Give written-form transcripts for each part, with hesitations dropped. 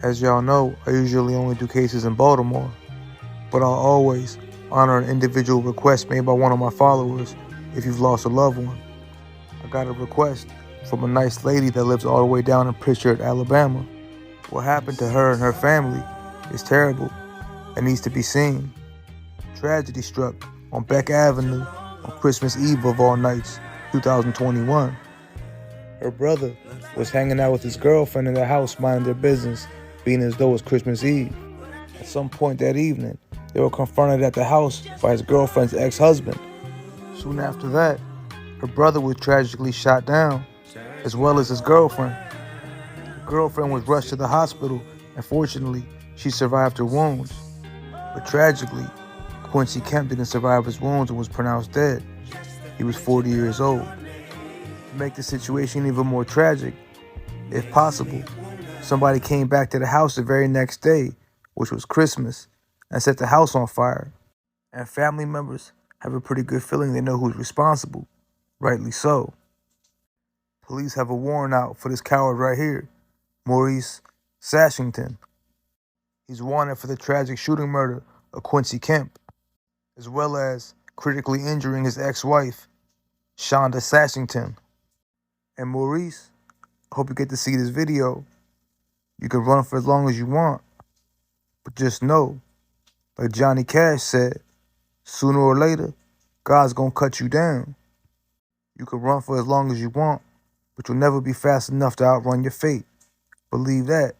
As y'all know, I usually only do cases in Baltimore, but I'll always honor an individual request made by one of my followers if you've lost a loved one. I got a request from a nice lady that lives all the way down in Pritchard, Alabama. What happened to her and her family is terrible and needs to be seen. Tragedy struck on Beck Avenue on Christmas Eve of all nights, 2021. Her brother was hanging out with his girlfriend in the house minding their business, being as though it's Christmas Eve. At some point that evening, they were confronted at the house by his girlfriend's ex-husband. Soon after that, her brother was tragically shot down, as well as his girlfriend. The girlfriend was rushed to the hospital, and fortunately, she survived her wounds. But tragically, Quincy Kemp didn't survive his wounds and was pronounced dead. He was 40 years old. To make the situation even more tragic, if possible, somebody came back to the house the very next day, which was Christmas, and set the house on fire. And family members have a pretty good feeling they know who's responsible, rightly so. Police have a warrant out for this coward right here, Maurice Sashington. He's wanted for the tragic shooting murder of Quincy Kemp, as well as critically injuring his ex-wife, Shonda Sashington. And Maurice, I hope you get to see this video. You can run for as long as you want, but just know, like Johnny Cash said, sooner or later, God's gonna cut you down. You can run for as long as you want, but you'll never be fast enough to outrun your fate. Believe that.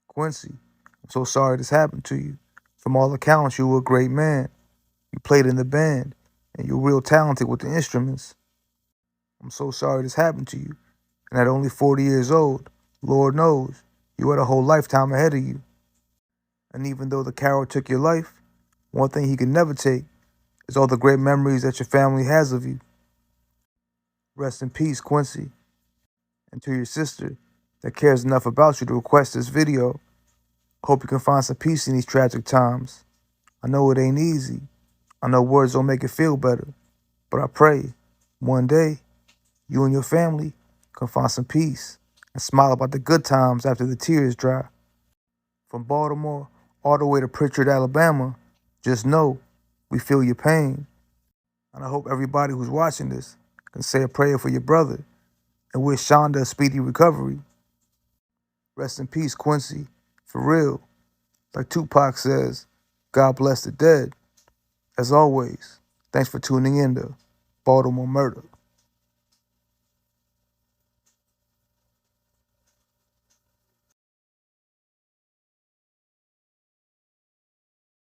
Quincy, I'm so sorry this happened to you. From all accounts, you were a great man. You played in the band, and you're real talented with the instruments. I'm so sorry this happened to you. And at only 40 years old, Lord knows, you had a whole lifetime ahead of you. And even though the coward took your life, one thing he could never take is all the great memories that your family has of you. Rest in peace, Quincy. And to your sister that cares enough about you to request this video, hope you can find some peace in these tragic times. I know it ain't easy. I know words don't make it feel better. But I pray one day you and your family can find some peace and smile about the good times after the tears dry. From Baltimore all the way to Pritchard, Alabama, just know we feel your pain. And I hope everybody who's watching this can say a prayer for your brother and wish Shonda a speedy recovery. Rest in peace, Quincy. For real. Like Tupac says, God bless the dead. As always, thanks for tuning in to Baltimore Murder.